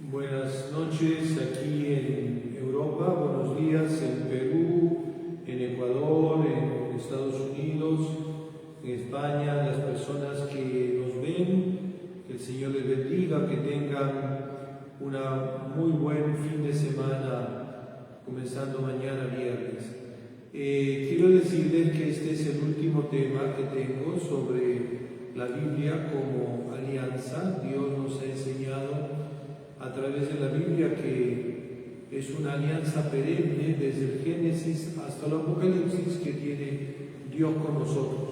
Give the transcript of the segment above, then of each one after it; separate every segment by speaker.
Speaker 1: Buenas noches aquí en Europa, buenos días en Perú, en Ecuador, en Estados Unidos, en España, las personas que nos ven, que el Señor les bendiga, que tengan una muy buen fin de semana, comenzando mañana viernes. Quiero decirles que este es el último tema que tengo sobre la Biblia como alianza. Dios nos ha enseñado a través de la Biblia que es una alianza perenne desde el Génesis hasta el Apocalipsis que tiene Dios con nosotros.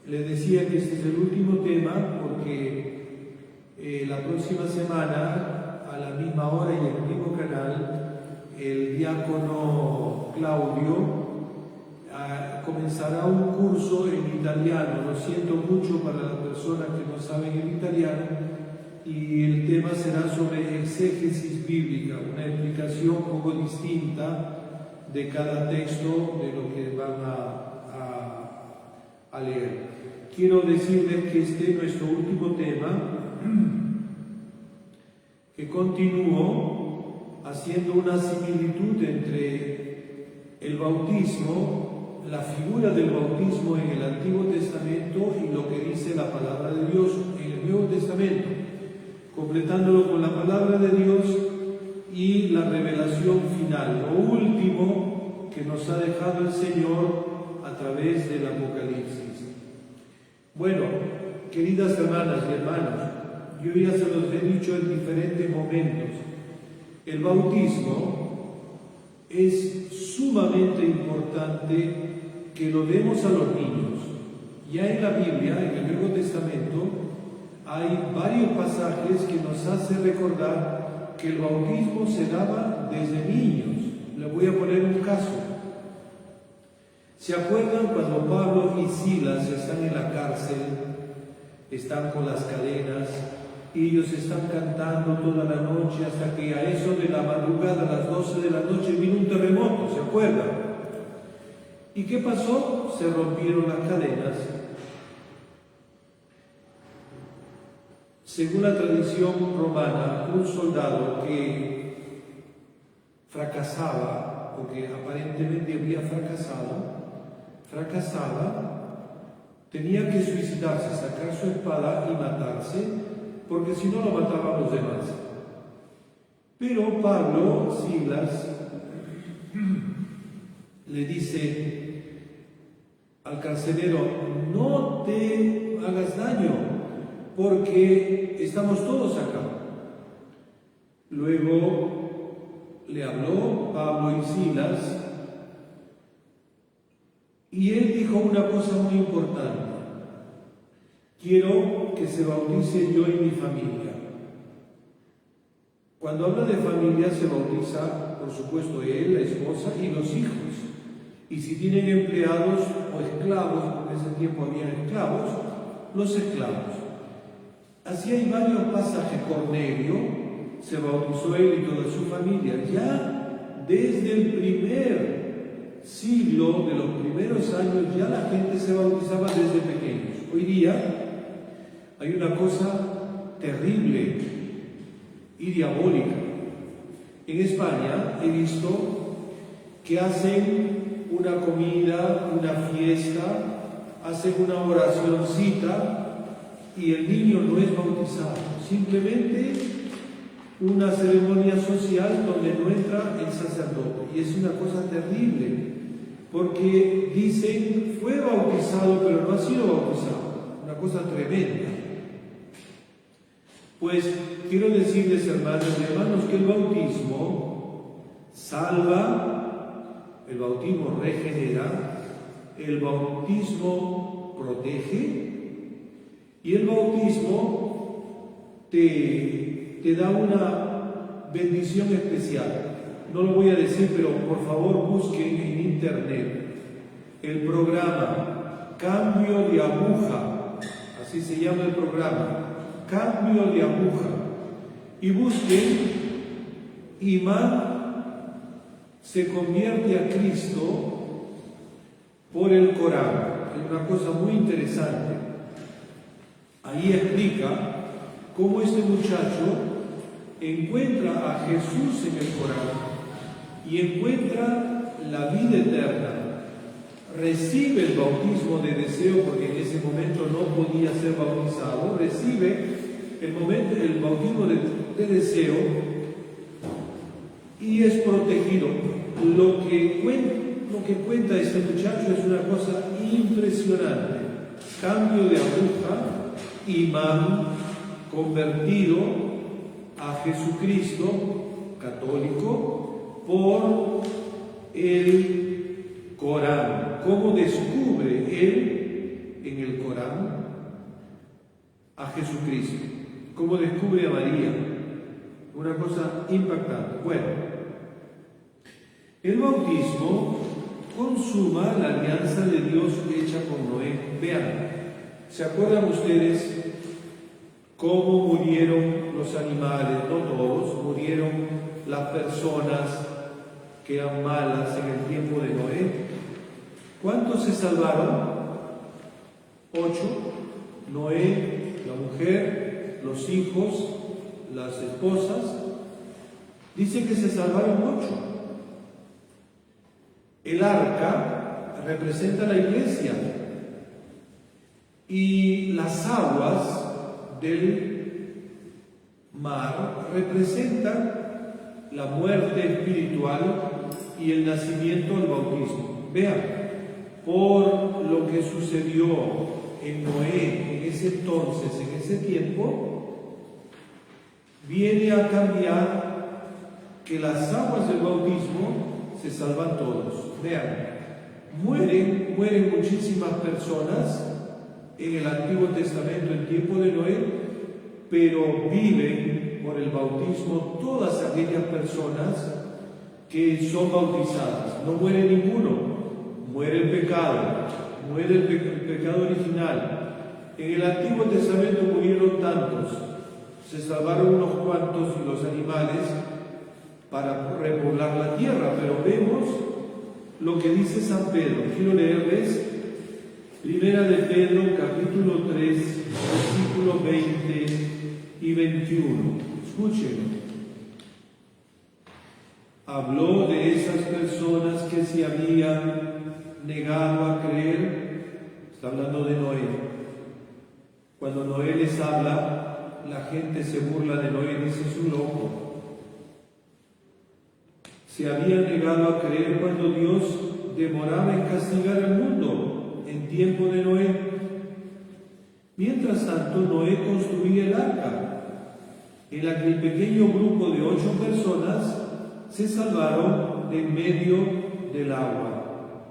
Speaker 1: Les decía que este es el último tema porque la próxima semana, a la misma hora y en el mismo canal, el diácono Claudio comenzará un curso en italiano. Lo siento mucho para las personas que no saben el italiano, y el tema será sobre exégesis bíblica, una explicación un poco distinta de cada texto de lo que van a leer. Quiero decirles que este es nuestro último tema, que continúo haciendo una similitud entre el bautismo, la figura del bautismo en el Antiguo Testamento y lo que dice la palabra de Dios en el Nuevo Testamento, completándolo con la palabra de Dios y la revelación final, lo último que nos ha dejado el Señor a través del Apocalipsis. Bueno, queridas hermanas y hermanos, yo ya se los he dicho en diferentes momentos, el bautismo es sumamente importante que lo demos a los niños. Ya en la Biblia, en el Nuevo Testamento, hay varios pasajes que nos hacen recordar que el bautismo se daba desde niños. Les voy a poner un caso. ¿Se acuerdan cuando Pablo y Silas están en la cárcel, están con las cadenas, y ellos están cantando toda la noche hasta que a eso de la madrugada, a las 12 de la noche, vino un terremoto? ¿Se acuerdan? ¿Y qué pasó? Se rompieron las cadenas. Según la tradición romana, un soldado que fracasaba, porque aparentemente había fracasaba, tenía que suicidarse, sacar su espada y matarse, porque si no lo mataban los demás. Pero Pablo, Silas, le dice al carcelero: no te hagas daño, porque estamos todos acá. Luego le habló Pablo y Silas, y él dijo una cosa muy importante: quiero que se bautice yo y mi familia. Cuando habla de familia se bautiza, por supuesto, él, la esposa y los hijos. Y si tienen empleados o esclavos, porque en ese tiempo había esclavos, los esclavos. Así hay varios pasajes. Cornelio se bautizó él y toda su familia. Ya desde el primer siglo, de los primeros años, ya la gente se bautizaba desde pequeños. Hoy día hay una cosa terrible y diabólica. En España he visto que hacen una comida, una fiesta, hacen una oracioncita, y el niño no es bautizado, simplemente una ceremonia social donde no entra el sacerdote. Y es una cosa terrible, porque dicen fue bautizado pero no ha sido bautizado, una cosa tremenda. Pues quiero decirles, hermanos y hermanos, que el bautismo salva, el bautismo regenera, el bautismo protege, y el bautismo te da una bendición especial. No lo voy a decir, pero por favor busquen en internet el programa Cambio de Aguja, así se llama el programa, Cambio de Aguja, y busquen Imán se convierte a Cristo por el Corán. Es una cosa muy interesante. Ahí explica cómo este muchacho encuentra a Jesús en el Corán y encuentra la vida eterna, recibe el bautismo de deseo, porque en ese momento no podía ser bautizado, recibe el bautismo de deseo y es protegido. Lo que cuenta este muchacho es una cosa impresionante. Cambio de aguja, imán, convertido a Jesucristo católico por el Corán. ¿Cómo descubre él en el Corán a Jesucristo? ¿Cómo descubre a María? Una cosa impactante. Bueno, el bautismo consuma la alianza de Dios hecha con Noé. Vean, ¿se acuerdan ustedes cómo murieron los animales? No todos, murieron las personas que eran malas en el tiempo de Noé. ¿Cuántos se salvaron? 8. Noé, la mujer, los hijos, las esposas. Dice que se salvaron 8. El arca representa la iglesia y las aguas del mar representan la muerte espiritual y el nacimiento al bautismo. Vean, por lo que sucedió en Noé en ese entonces, en ese tiempo, viene a cambiar que las aguas del bautismo se salvan todos. Vean, mueren muchísimas personas en el Antiguo Testamento, en tiempo de Noé, pero viven por el bautismo todas aquellas personas que son bautizadas. No muere ninguno, muere el pecado, muere el pecado original. En el Antiguo Testamento murieron tantos, se salvaron unos cuantos y los animales para repoblar la tierra, pero vemos lo que dice San Pedro. Quiero leerles Primera de Pedro, capítulo 3, versículos 20 y 21. Escuchen. Habló de esas personas que se habían negado a creer. Está hablando de Noé. Cuando Noé les habla, la gente se burla de Noé y dice: es un loco. Se habían negado a creer cuando Dios demoraba en castigar al mundo en tiempo de Noé. Mientras tanto, Noé construía el arca, en la que el pequeño grupo de 8 personas se salvaron de en medio del agua.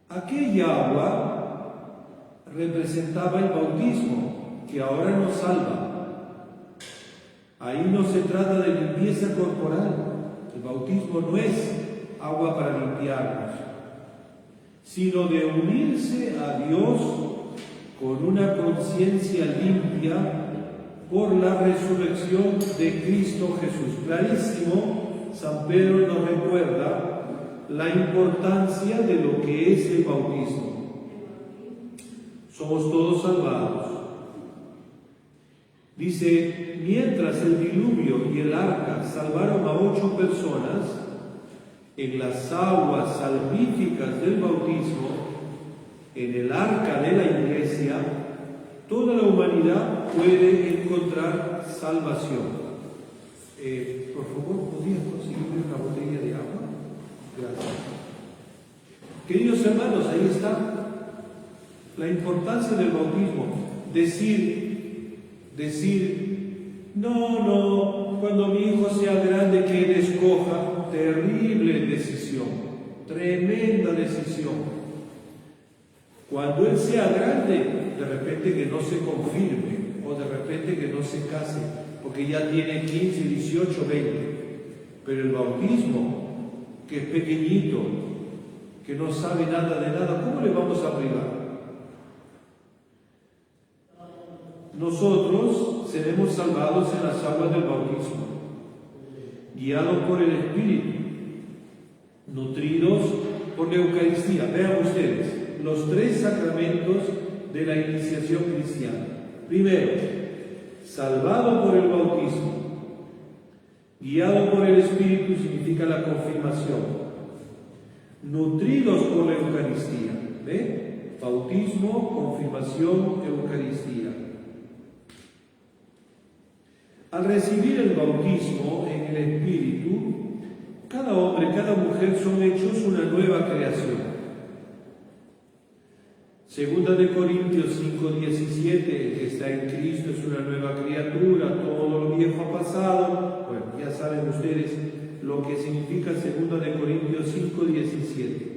Speaker 1: Aquella agua representaba el bautismo, que ahora nos salva. Ahí no se trata de limpieza corporal. El bautismo no es agua para limpiarnos, sino de unirse a Dios con una conciencia limpia por la resurrección de Cristo Jesús. Clarísimo, San Pedro nos recuerda la importancia de lo que es el bautismo. Somos todos salvados. Dice: mientras el diluvio y el arca salvaron a 8 personas, en las aguas salvíficas del bautismo, en el arca de la iglesia, toda la humanidad puede encontrar salvación. Por favor, ¿podrías conseguirme una botella de agua? Gracias. Queridos hermanos, ahí está la importancia del bautismo. Decir, no, cuando mi hijo sea grande que él escoja. Terrible decisión, tremenda decisión. Cuando él sea grande, de repente que no se confirme, o de repente que no se case, porque ya tiene 15, 18, 20. Pero el bautismo, que es pequeñito, que no sabe nada de nada, ¿cómo le vamos a privar? Nosotros seremos salvados en las aguas del bautismo, guiados por el Espíritu, nutridos por la Eucaristía. Vean ustedes los 3 sacramentos de la iniciación cristiana. Primero, salvado por el bautismo. Guiado por el Espíritu significa la confirmación. Nutridos por la Eucaristía. ¿Ve? Bautismo, confirmación, Eucaristía. Al recibir el bautismo en el Espíritu, cada hombre, cada mujer son hechos una nueva creación. Segunda de Corintios 5:17, el que está en Cristo es una nueva criatura, todo lo viejo ha pasado. Bueno, ya saben ustedes lo que significa Segunda de Corintios 5:17.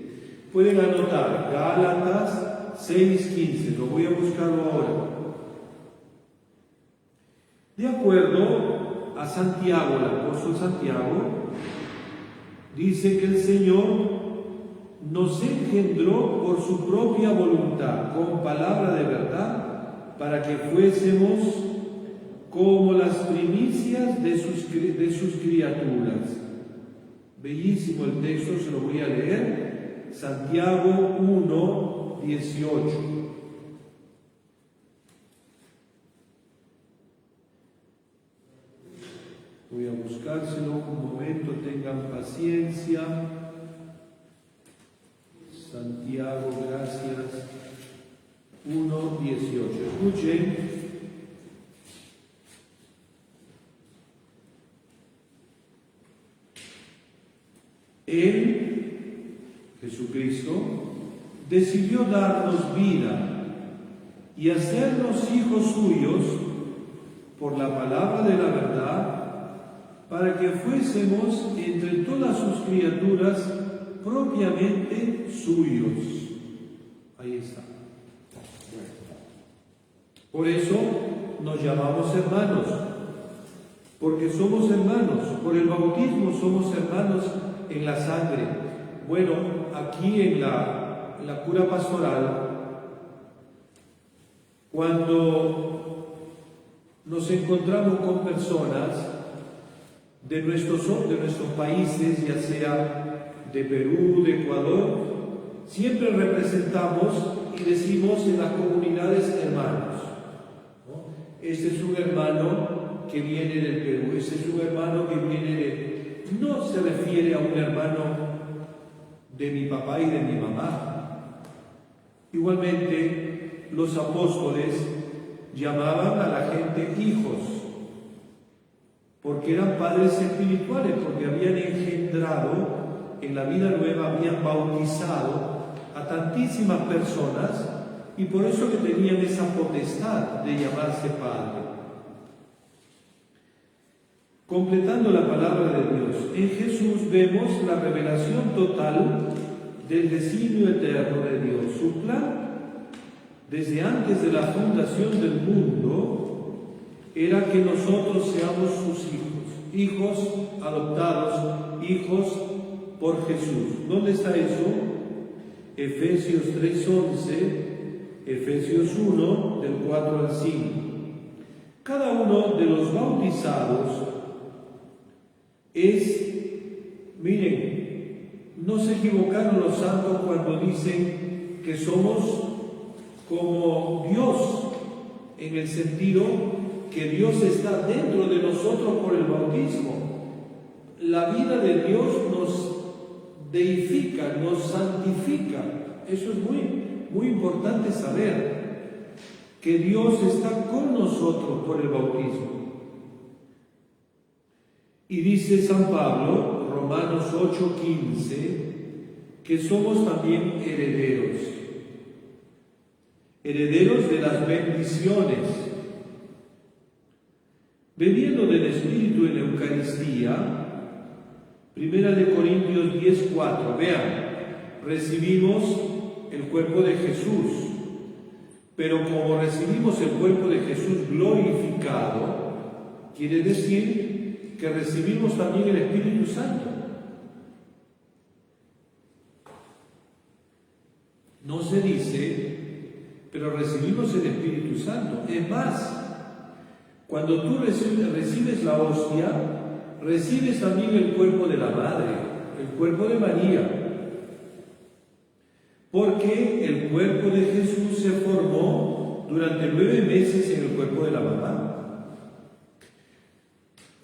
Speaker 1: Pueden anotar Gálatas 6:15, lo voy a buscarlo ahora. De acuerdo a Santiago, el apóstol Santiago, dice que el Señor nos engendró por su propia voluntad, con palabra de verdad, para que fuésemos como las primicias de sus criaturas. Bellísimo el texto, se lo voy a leer. Santiago 1:18. Voy a buscárselo un momento, tengan paciencia. Santiago, gracias. 1:18. Escuchen. Él, Jesucristo, decidió darnos vida y hacernos hijos suyos por la palabra de la verdad, para que fuésemos entre todas sus criaturas propiamente suyos. Ahí está. Por eso nos llamamos hermanos, porque somos hermanos. Por el bautismo somos hermanos en la sangre. Bueno, aquí en la cura pastoral, cuando nos encontramos con personas de nuestros países, ya sea de Perú, de Ecuador, siempre representamos y decimos en las comunidades hermanos, ¿no? Este es un hermano que viene del Perú, este es un hermano que viene de... No se refiere a un hermano de mi papá y de mi mamá. Igualmente, los apóstoles llamaban a la gente hijos, porque eran padres espirituales, porque habían engendrado en la vida nueva, habían bautizado a tantísimas personas y por eso que tenían esa potestad de llamarse padre. Completando la palabra de Dios, en Jesús vemos la revelación total del designio eterno de Dios. Su plan, desde antes de la fundación del mundo, era que nosotros seamos sus hijos adoptados, hijos por Jesús. ¿Dónde está eso? Efesios 3:11, Efesios 1, del 4 al 5. Cada uno de los bautizados miren, no se equivocaron los santos cuando dicen que somos como Dios, en el sentido que Dios está dentro de nosotros por el bautismo. La vida de Dios nos deifica, nos santifica. Eso es muy importante saber, que Dios está con nosotros por el bautismo. Y dice San Pablo, Romanos 8:15, que somos también herederos de las bendiciones, bebiendo del Espíritu en la Eucaristía. Primera de Corintios 10:4, vean, recibimos el cuerpo de Jesús, pero como recibimos el cuerpo de Jesús glorificado, quiere decir que recibimos también el Espíritu Santo. No se dice, pero recibimos el Espíritu Santo. Es más, cuando tú recibes la hostia, recibes también el cuerpo de la Madre, el cuerpo de María, porque el cuerpo de Jesús se formó durante 9 meses en el cuerpo de la mamá.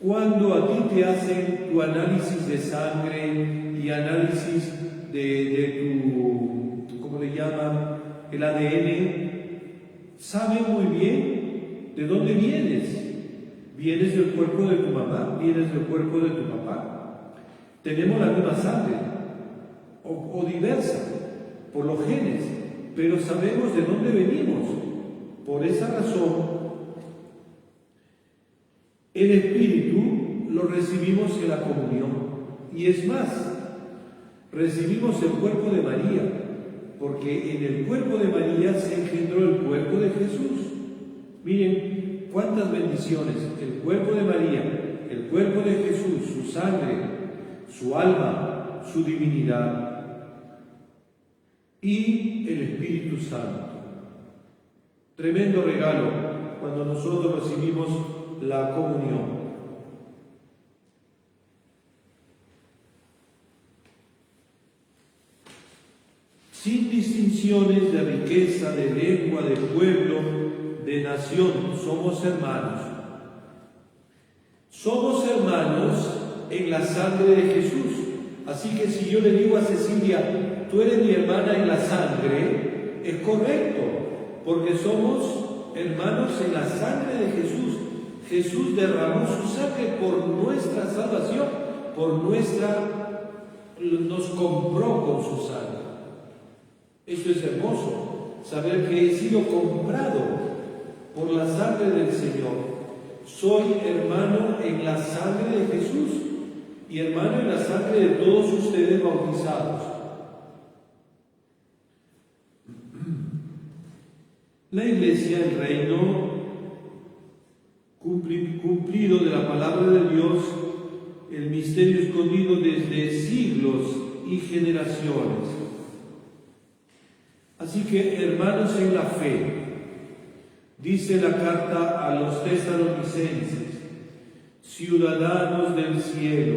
Speaker 1: Cuando a ti te hacen tu análisis de sangre y análisis de tu, ¿cómo le llaman? El ADN, saben muy bien de dónde vienes. Vienes del cuerpo de tu mamá, vienes del cuerpo de tu papá. Tenemos la misma sangre, o diversa, por los genes, pero sabemos de dónde venimos. Por esa razón, el Espíritu lo recibimos en la comunión. Y es más, recibimos el cuerpo de María, porque en el cuerpo de María se engendró el cuerpo de Jesús. Miren cuántas bendiciones: el cuerpo de María, el cuerpo de Jesús, su sangre, su alma, su divinidad y el Espíritu Santo. Tremendo regalo cuando nosotros recibimos la comunión. Sin distinciones de riqueza, de lengua, de pueblo, de nación, somos hermanos. Somos hermanos en la sangre de Jesús. Así que si yo le digo a Cecilia, tú eres mi hermana en la sangre, es correcto, porque somos hermanos en la sangre de Jesús. Jesús derramó su sangre por nuestra salvación, nos compró con su sangre. Esto es hermoso, saber que he sido comprado por la sangre del Señor. Soy hermano en la sangre de Jesús y hermano en la sangre de todos ustedes bautizados. La Iglesia, el reino cumplido de la palabra de Dios, el misterio escondido desde siglos y generaciones. Así que, hermanos en la fe, dice la carta a los tesalonicenses, ciudadanos del cielo,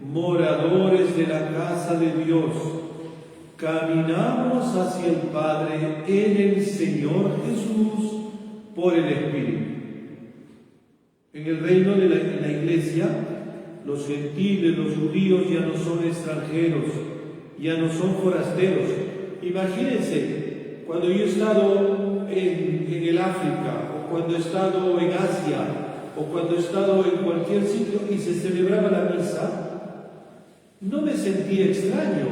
Speaker 1: moradores de la casa de Dios, caminamos hacia el Padre en el Señor Jesús por el Espíritu. En el reino de la Iglesia, los gentiles, los judíos ya no son extranjeros, ya no son forasteros. Imagínense, cuando yo he estado en el África, o cuando he estado en Asia, o cuando he estado en cualquier sitio y se celebraba la misa, no me sentía extraño,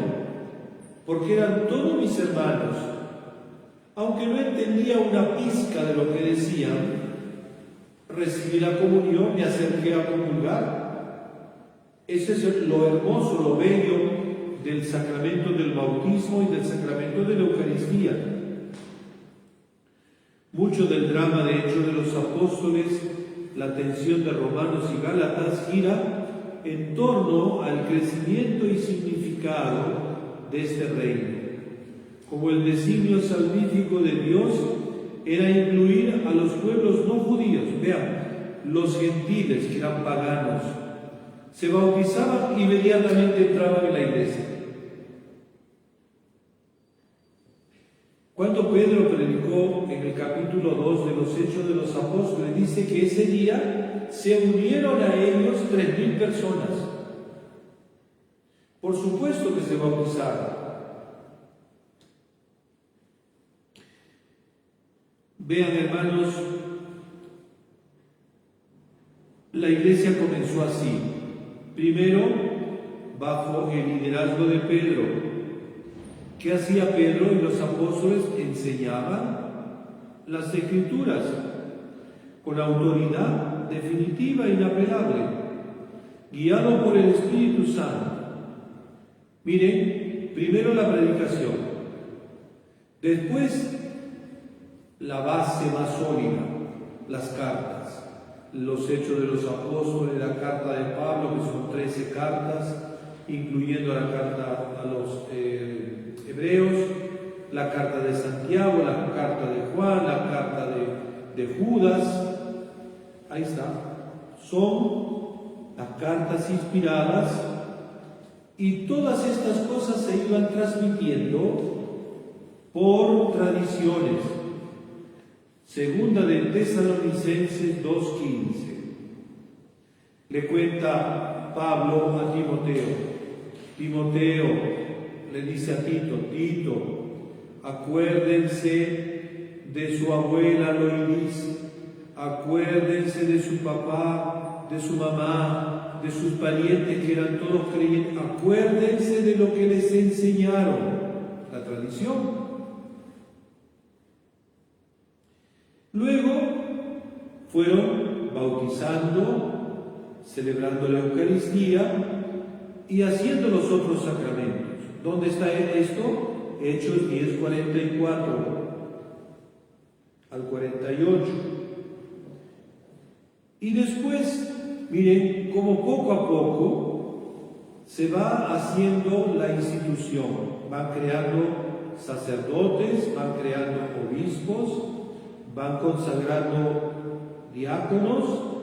Speaker 1: porque eran todos mis hermanos. Aunque no entendía una pizca de lo que decían, recibí la comunión, me acerqué a comulgar. Ese es lo hermoso, lo bello del sacramento del bautismo y del sacramento de la Eucaristía. Mucho del drama, de hecho, de los apóstoles, la atención de Romanos y Gálatas, gira en torno al crecimiento y significado de este reino. Como el designio salvífico de Dios era incluir a los pueblos no judíos, vean, los gentiles que eran paganos, se bautizaban y inmediatamente entraban en la iglesia. Cuando Pedro predicó en el capítulo 2 de los Hechos de los Apóstoles, dice que ese día se unieron a ellos 3.000 personas. Por supuesto que se bautizaron. Vean, hermanos, la iglesia comenzó así. Primero, bajo el liderazgo de Pedro. ¿Qué hacía Pedro y los apóstoles? Enseñaban las Escrituras con autoridad definitiva e inapelable, guiado por el Espíritu Santo. Miren, primero la predicación, después la base más sólida, las cartas, los Hechos de los Apóstoles, la carta de Pablo, que son 13 cartas, incluyendo la carta a los Hebreos, la carta de Santiago, la carta de Juan, la carta de Judas. Ahí está. Son las cartas inspiradas y todas estas cosas se iban transmitiendo por tradiciones. Segunda de Tesalonicenses 2:15. Le cuenta Pablo a Timoteo. Timoteo le dice a Tito, acuérdense de su abuela Loidis, acuérdense de su papá, de su mamá, de sus parientes que eran todos creyentes, acuérdense de lo que les enseñaron, la tradición. Luego fueron bautizando, celebrando la Eucaristía y haciendo los otros sacramentos. ¿Dónde está esto? Hechos 10, 44 al 48. Y después, miren, como poco a poco se va haciendo la institución. Van creando sacerdotes, van creando obispos, van consagrando diáconos,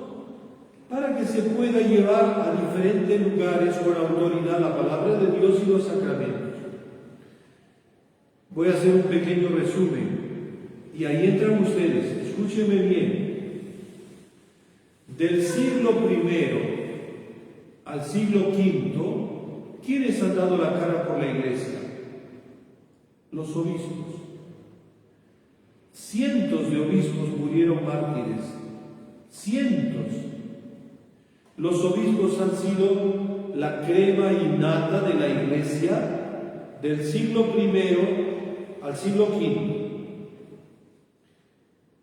Speaker 1: para que se pueda llevar a diferentes lugares con autoridad la palabra de Dios y los sacramentos. Voy a hacer un pequeño resumen, y ahí entran ustedes, escúchenme bien. Del siglo I al siglo V, ¿quiénes han dado la cara por la Iglesia? Los obispos. Cientos de obispos murieron mártires, cientos. Los obispos han sido la crema innata de la Iglesia del siglo I al siglo V.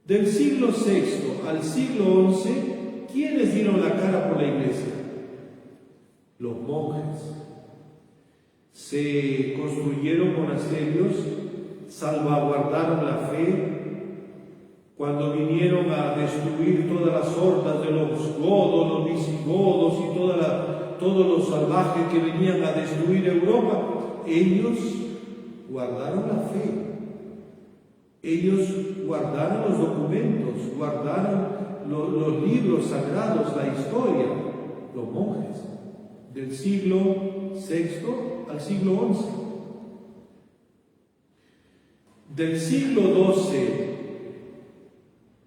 Speaker 1: Del siglo VI al siglo XI, ¿quiénes dieron la cara por la Iglesia? Los monjes. Se construyeron monasterios, salvaguardaron la fe. Cuando vinieron a destruir todas las hordas de los godos, los visigodos y todos los salvajes que venían a destruir Europa, ellos guardaron la fe. Ellos guardaron los documentos, guardaron los libros sagrados, la historia, los monjes, del siglo VI al siglo XI. Del siglo XII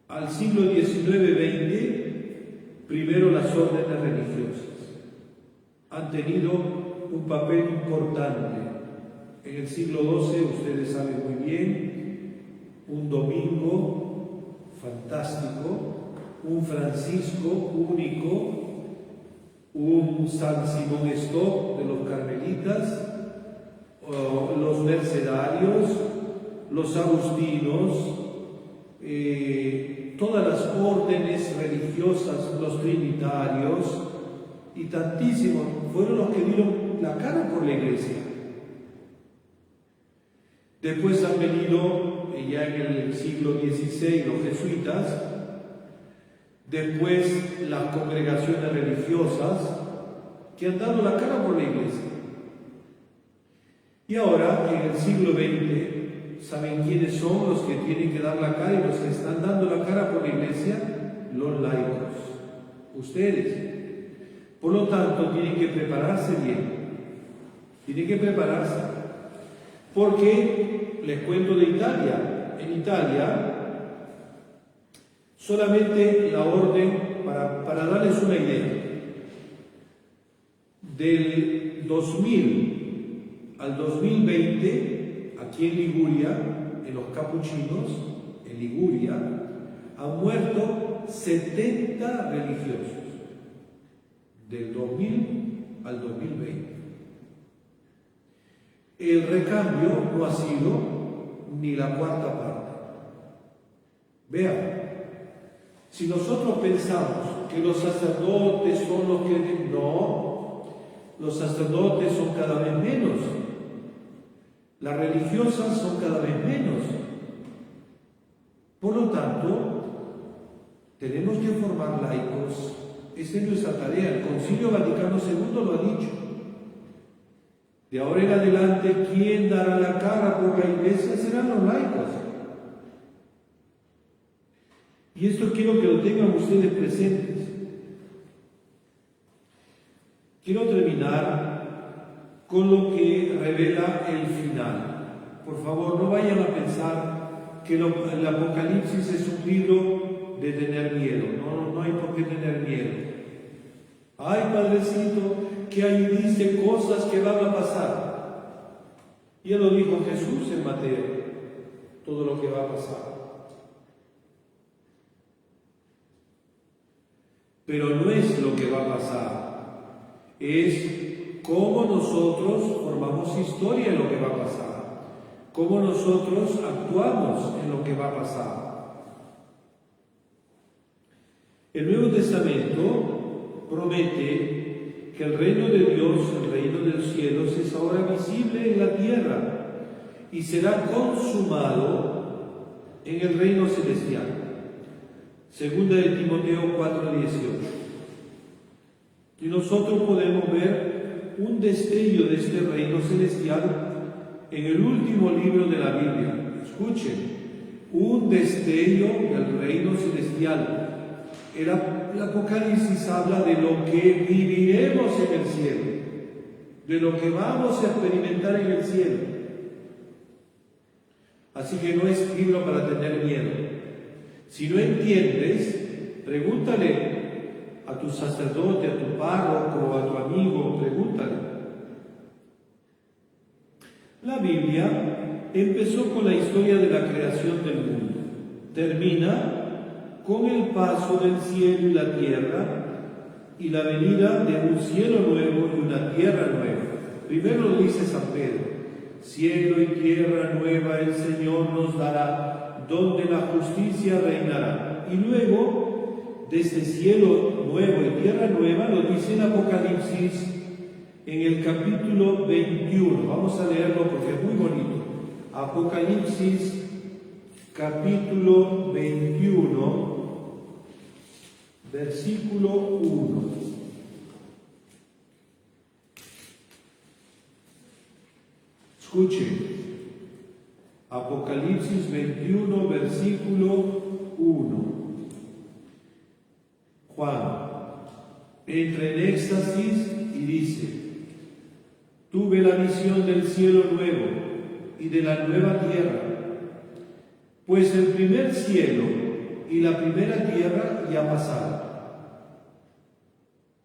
Speaker 1: al siglo XIX-XX, primero las órdenes religiosas han tenido un papel importante. En el siglo XII, ustedes saben muy bien, un domingo fantástico, un Francisco único, un San Simón Stock de los carmelitas, los mercedarios, los agustinos, todas las órdenes religiosas, los trinitarios y tantísimos fueron los que dieron la cara por la Iglesia. Después han venido ya en el siglo XVI los jesuitas, después las congregaciones religiosas que han dado la cara por la Iglesia. Y ahora, en el siglo XX, ¿saben quiénes son los que tienen que dar la cara y los que están dando la cara por la Iglesia? Los laicos, ustedes. Por lo tanto, tienen que prepararse bien, tienen que prepararse, porque les cuento de Italia. En Italia, solamente la orden, para darles una idea, del 2000 al 2020, aquí en Liguria, en los capuchinos, en Liguria, han muerto 70 religiosos, del 2000 al 2020. El recambio no ha sido ni la cuarta parte. Vean, si nosotros pensamos que los sacerdotes son los que... No, los sacerdotes son cada vez menos. Las religiosas son cada vez menos. Por lo tanto, tenemos que formar laicos. Esa es nuestra tarea. El Concilio Vaticano II lo ha dicho. De ahora en adelante, ¿quién dará la cara por la Iglesia? Serán los laicos. Y esto quiero que lo tengan ustedes presentes. Quiero terminar con lo que revela el final. Por favor, no vayan a pensar que el Apocalipsis es un libro de tener miedo. No hay por qué tener miedo. Ay, Padrecito, que ahí dice cosas que van a pasar. Ya lo dijo Jesús en Mateo, todo lo que va a pasar. Pero no es lo que va a pasar, es cómo nosotros formamos historia en lo que va a pasar, cómo nosotros actuamos en lo que va a pasar. El Nuevo Testamento promete que el reino de Dios, el reino de los cielos, es ahora visible en la tierra y será consumado en el reino celestial. Segunda de Timoteo 4:18. Y nosotros podemos ver un destello de este reino celestial en el último libro de la Biblia. Escuchen, un destello del reino celestial. El Apocalipsis habla de lo que viviremos en el cielo, de lo que vamos a experimentar en el cielo. Así que no es libro para tener miedo. Si no entiendes, pregúntale a tu sacerdote, a tu párroco, a tu amigo, pregúntale. La Biblia empezó con la historia de la creación del mundo. Termina con el paso del cielo y la tierra y la venida de un cielo nuevo y una tierra nueva. Primero lo dice San Pedro: cielo y tierra nueva el Señor nos dará, donde la justicia reinará. Y luego, de este cielo nuevo y tierra nueva, lo dice en Apocalipsis en el capítulo 21. Vamos a leerlo porque es muy bonito. Apocalipsis capítulo 21, versículo 1. Escuchen. Apocalipsis 21, versículo 1. Juan entra en éxtasis y dice: tuve la visión del cielo nuevo y de la nueva tierra, pues el primer cielo y la primera tierra ya pasaron.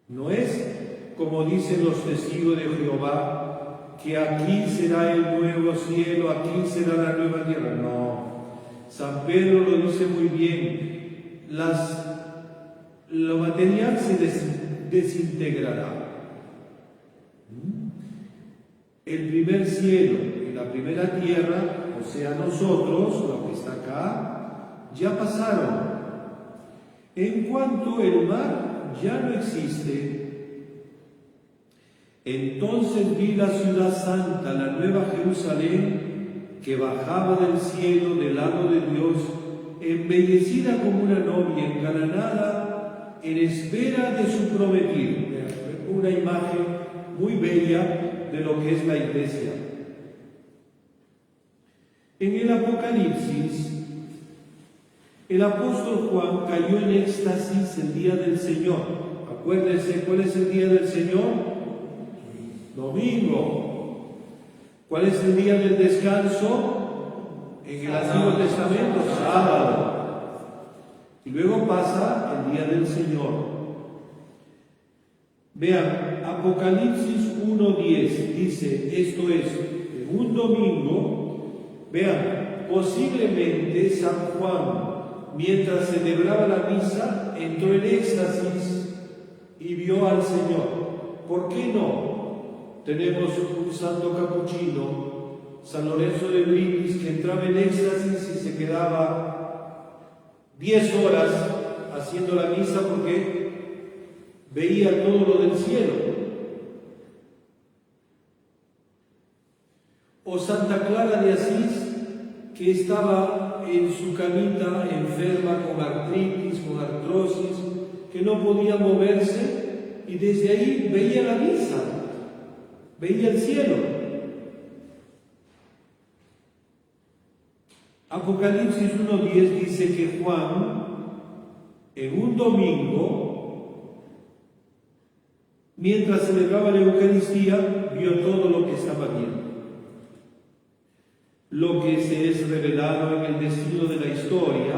Speaker 1: No es como dicen los testigos de Jehová, que aquí será el nuevo cielo, aquí será la nueva tierra. No, San Pedro lo dice muy bien: lo material se desintegrará. El primer cielo y la primera tierra, o sea nosotros, lo que está acá, ya pasaron. En cuanto el mar ya no existe, entonces vi la ciudad santa, la nueva Jerusalén, que bajaba del cielo del lado de Dios, embellecida como una novia engalanada en espera de su prometido. Una imagen muy bella de lo que es la iglesia. En el Apocalipsis, el apóstol Juan cayó en éxtasis el día del Señor. Acuérdense, ¿cuál es el día del Señor? Domingo. ¿Cuál es el día del descanso? En el Antiguo Testamento, sábado. Y luego pasa el día del Señor. Vean, Apocalipsis 1:10 dice, esto es, en un domingo, vean, posiblemente San Juan, mientras celebraba la misa, entró en éxtasis y vio al Señor. ¿Por qué no? Tenemos un santo capuchino, San Lorenzo de Brindis, que entraba en éxtasis y se quedaba 10 horas haciendo la misa porque veía todo lo del cielo. O Santa Clara de Asís, que estaba en su camita enferma con artritis, con artrosis, que no podía moverse y desde ahí veía la misa, veía el cielo. Apocalipsis 1:10 dice que Juan, en un domingo, mientras celebraba la Eucaristía, vio todo lo que estaba viendo. Lo que se es revelado en el destino de la historia,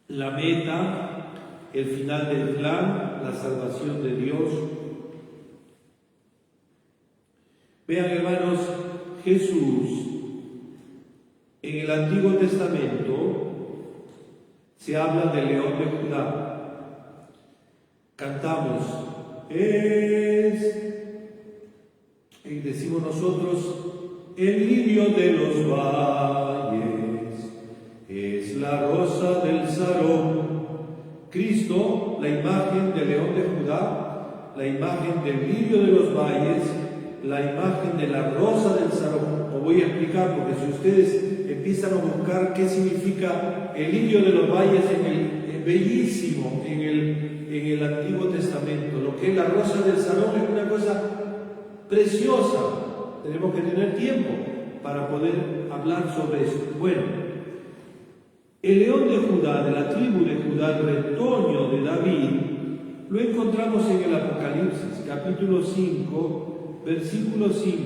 Speaker 1: la meta el final del plan, la salvación de Dios. Vean, hermanos, Jesús en el Antiguo Testamento se habla del león de Judá. Cantamos, y decimos nosotros, el lirio de los valles, es la rosa del Sarón. Cristo, la imagen del león de Judá, la imagen del lirio de los valles, la imagen de la rosa del Sarón. Lo voy a explicar porque si ustedes empiezan a buscar qué significa el lirio de los valles bellísimo en el Antiguo Testamento, lo que es la rosa del Sarón es una cosa preciosa. Tenemos que tener tiempo para poder hablar sobre eso. Bueno, el león de Judá, de la tribu de Judá, el retoño de David, lo encontramos en el Apocalipsis, capítulo 5, versículo 5,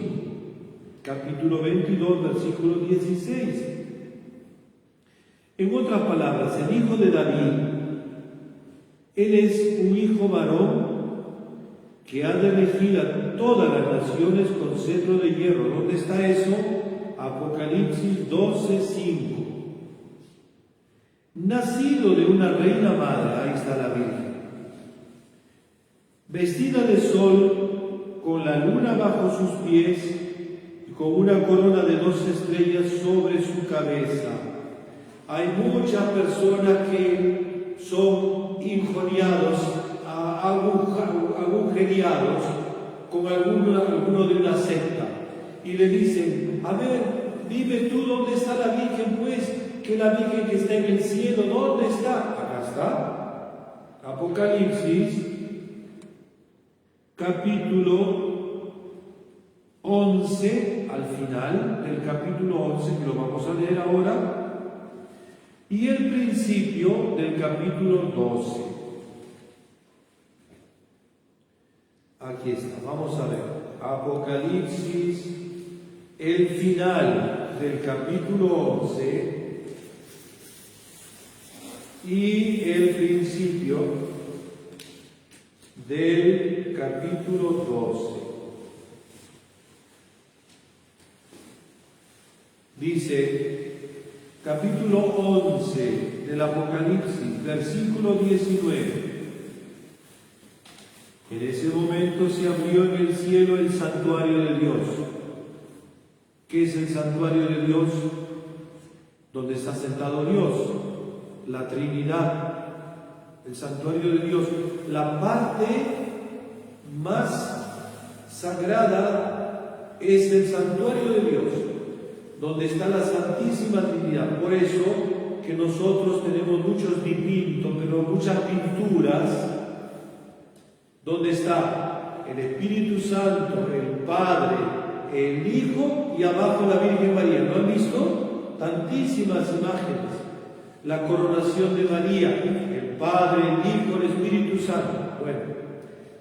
Speaker 1: capítulo 22, versículo 16. En otras palabras, el hijo de David, él es un hijo varón que ha de regir a todas las naciones con cetro de hierro. ¿Dónde está eso? Apocalipsis 12, 5. Nacido de una reina madre, ahí está la Virgen, vestida de sol, con la luna bajo sus pies y con una corona de 12 estrellas sobre su cabeza. Hay muchas personas que son injuriados, agujereados con alguno de una secta y le dicen, a ver, dime tú dónde está la Virgen, pues, que la Virgen que está en el cielo, ¿dónde está? Acá está. Apocalipsis, capítulo 11, al final del capítulo 11, que lo vamos a leer ahora, y el principio del capítulo 12. Aquí está, vamos a ver. Apocalipsis, el final del capítulo 11 y el principio del capítulo 12. Dice, capítulo 11 del Apocalipsis, versículo 19. En ese momento se abrió en el cielo el santuario de Dios. ¿Qué es el santuario de Dios? Donde está sentado Dios, la Trinidad. El santuario de Dios, la parte más sagrada es el santuario de Dios, donde está la Santísima Trinidad. Por eso que nosotros tenemos muchos dipintos, pero muchas pinturas, donde está el Espíritu Santo, el Padre, el Hijo y abajo la Virgen María. ¿No han visto? Tantísimas imágenes. La coronación de María, el Padre, el Hijo, el Espíritu Santo. Bueno,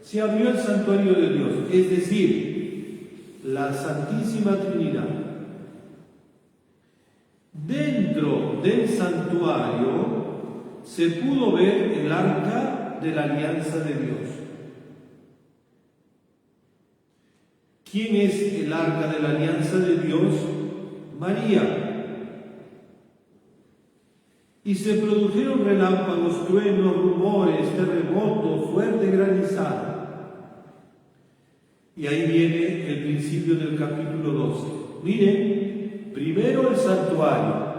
Speaker 1: se abrió el santuario de Dios, es decir, la Santísima Trinidad. Dentro del santuario se pudo ver el arca de la alianza de Dios. ¿Quién es el arca de la alianza de Dios? María. Y se produjeron relámpagos, truenos, rumores, terremotos, fuerte granizada. Y ahí viene el principio del capítulo 12. Miren, primero el santuario,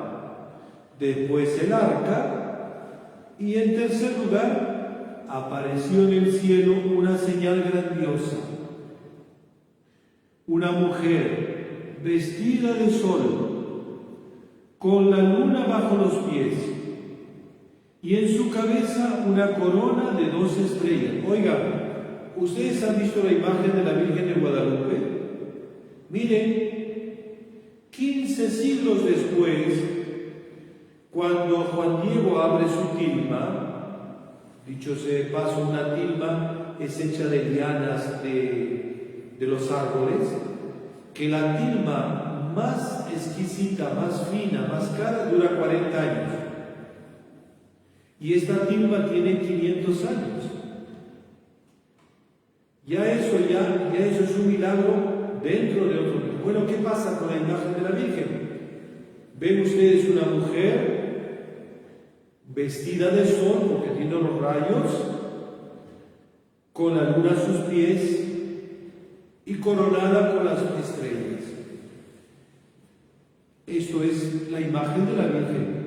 Speaker 1: después el arca, y en tercer lugar apareció en el cielo una señal grandiosa. Una mujer vestida de sol, con la luna bajo los pies, y en su cabeza una corona de 12 estrellas. Oigan, ¿ustedes han visto la imagen de la Virgen de Guadalupe? Miren, 15 siglos después, cuando Juan Diego abre su tilma, dicho sea de paso, una tilma es hecha de lianas de los árboles, que la tilma más exquisita, más fina, más cara, dura 40 años. Y esta tilma tiene 500 años. Ya eso es un milagro dentro de otro. Bueno, ¿qué pasa con la imagen de la Virgen? Ven ustedes una mujer vestida de sol, porque tiene los rayos, con la luna a sus pies y coronada con las estrellas. Esto es la imagen de la Virgen.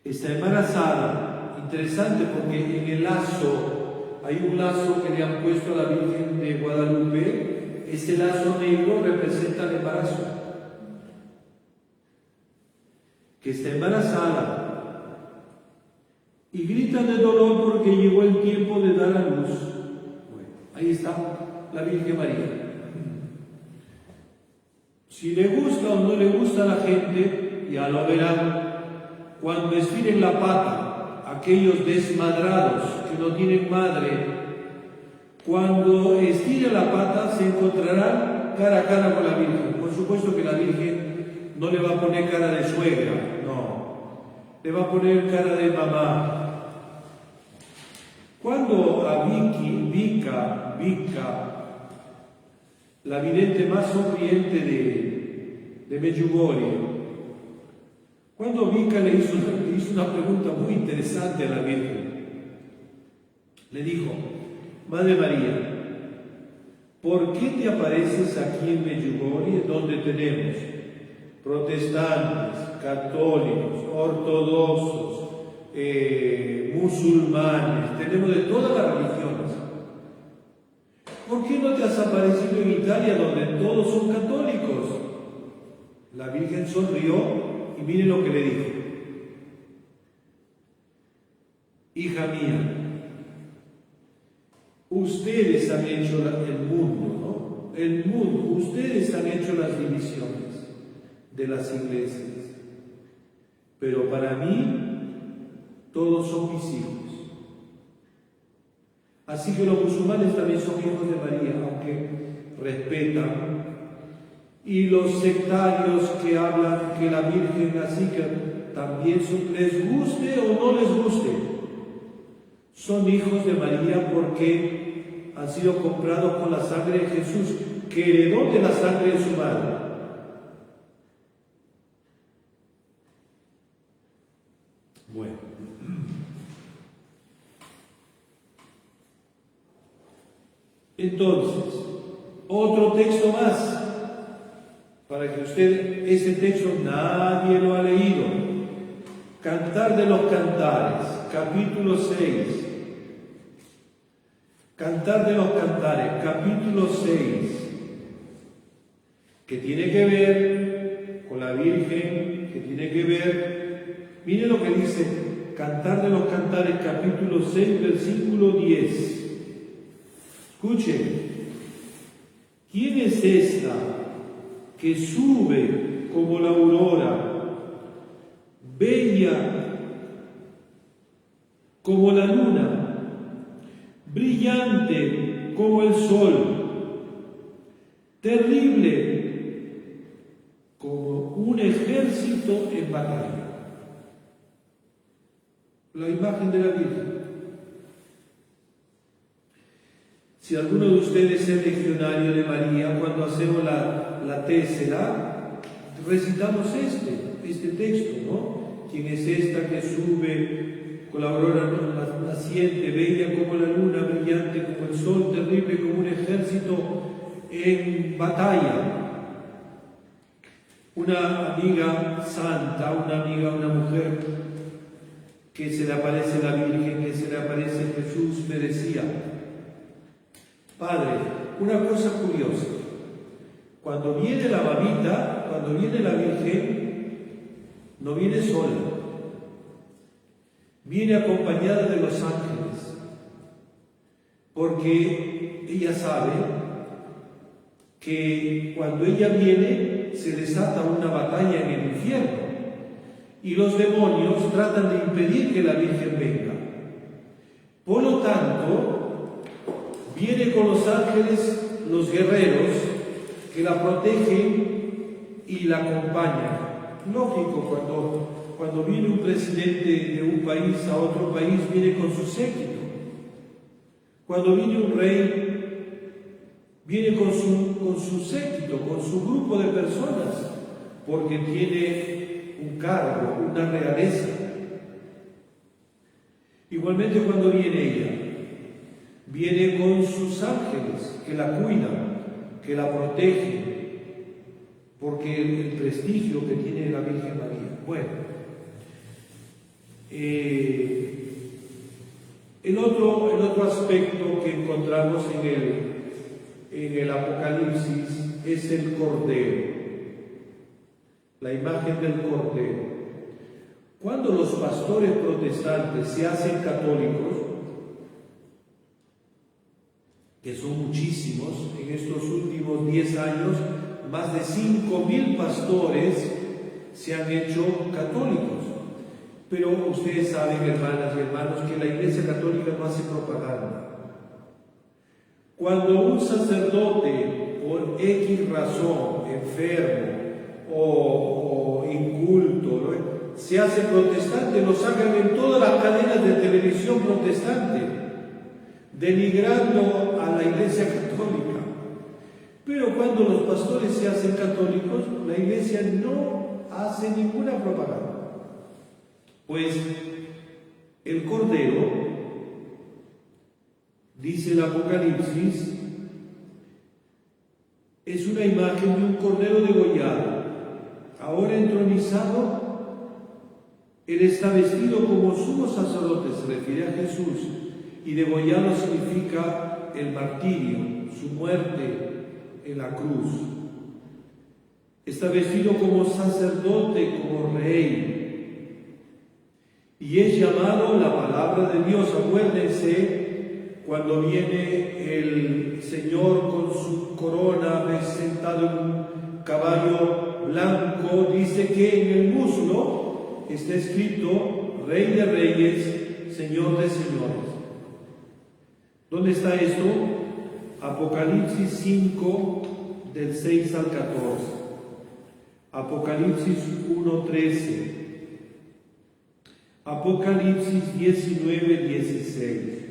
Speaker 1: Está embarazada. Interesante, porque en el lazo, hay un lazo que le han puesto a la Virgen de Guadalupe. Este lazo negro representa el embarazo. Que está embarazada y grita de dolor porque llegó el tiempo de dar a luz. Bueno, ahí está la Virgen María. Si le gusta o no le gusta a la gente, ya lo verán. Cuando estiren la pata, aquellos desmadrados que no tienen madre, cuando estiren la pata se encontrarán cara a cara con la Virgen. Por supuesto que la Virgen no le va a poner cara de suegra, no. Le va a poner cara de mamá. Cuando a Vika, la vidente más sonriente de Medjugorje, cuando Vika le hizo una pregunta muy interesante a la Virgen, le dijo: Madre María, ¿por qué te apareces aquí en Medjugorje, donde tenemos protestantes, católicos, ortodoxos, musulmanes, tenemos de todas las religiones? ¿Por qué no te has aparecido en Italia, donde todos son católicos? La Virgen sonrió y mire lo que le dijo: hija mía, ustedes han hecho el mundo, ¿no? El mundo, ustedes han hecho las divisiones de las iglesias, pero para mí todos son mis hijos. Así que los musulmanes también son hijos de María, aunque respetan. Y los sectarios que hablan que la Virgen así que también son, les guste o no les guste, son hijos de María porque han sido comprados con la sangre de Jesús, que heredó de la sangre de su madre. Bueno, entonces, otro texto más, para que usted, ese texto nadie lo ha leído. Cantar de los Cantares, capítulo 6. Cantar de los Cantares, capítulo 6, que tiene que ver con la Virgen, que tiene que ver, mire lo que dice Cantar de los Cantares, capítulo 6, versículo 10. Escuchen: ¿quién es esta que sube como la aurora, bella como la luna, brillante como el sol, terrible como un ejército en batalla? La imagen de la Virgen. Si alguno de ustedes es legionario de María, cuando hacemos la tésera, recitamos este texto, ¿no? ¿Quién es esta que sube con la aurora naciente, bella como la luna, brillante como el sol, terrible como un ejército en batalla? Una amiga santa, una mujer que se le aparece la Virgen, que se le aparece Jesús, me decía: Padre, una cosa curiosa, cuando viene la mamita, cuando viene la Virgen, no viene sola, viene acompañada de los ángeles, porque ella sabe que cuando ella viene se desata una batalla en el infierno y los demonios tratan de impedir que la Virgen venga. Por lo tanto, viene con los ángeles, los guerreros, que la protegen y la acompañan. Lógico, Cuando viene un presidente de un país a otro país, viene con su séquito. Cuando viene un rey, viene con su séquito, con su grupo de personas, porque tiene un cargo, una realeza. Igualmente cuando viene ella, viene con sus ángeles que la cuidan, que la protegen, porque el prestigio que tiene la Virgen María. Bueno, el otro aspecto que encontramos en el Apocalipsis es el Cordero, la imagen del Cordero. Cuando los pastores protestantes se hacen católicos, que son muchísimos, en estos últimos 10 años, más de 5.000 pastores se han hecho católicos. Pero ustedes saben, hermanas y hermanos, que la Iglesia Católica no hace propaganda. Cuando un sacerdote, por X razón, enfermo o inculto, ¿no?, se hace protestante, lo sacan en todas las cadenas de televisión protestante, denigrando a la Iglesia Católica. Pero cuando los pastores se hacen católicos, la Iglesia no hace ninguna propaganda. Pues el Cordero, dice el Apocalipsis, es una imagen de un Cordero degollado. Ahora entronizado, Él está vestido como sumo sacerdote, se refiere a Jesús, y degollado significa el martirio, su muerte en la cruz. Está vestido como sacerdote, como rey. Y es llamado la palabra de Dios. Acuérdense cuando viene el Señor con su corona, sentado en un caballo blanco, dice que en el muslo está escrito Rey de Reyes, Señor de Señores. ¿Dónde está esto? Apocalipsis 5, del 6 al 14. Apocalipsis 1, 13. Apocalipsis 19, 16.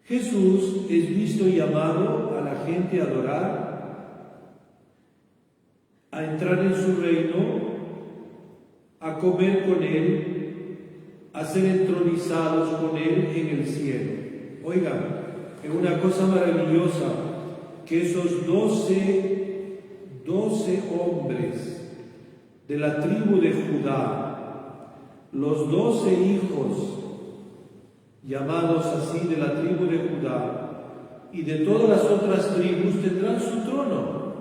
Speaker 1: Jesús es visto y llamado a la gente a adorar, a entrar en su reino, a comer con Él, a ser entronizados con Él en el cielo. Oigan, es una cosa maravillosa que esos 12 hombres de la tribu de Judá, los 12 hijos llamados así de la tribu de Judá y de todas las otras tribus, tendrán su trono.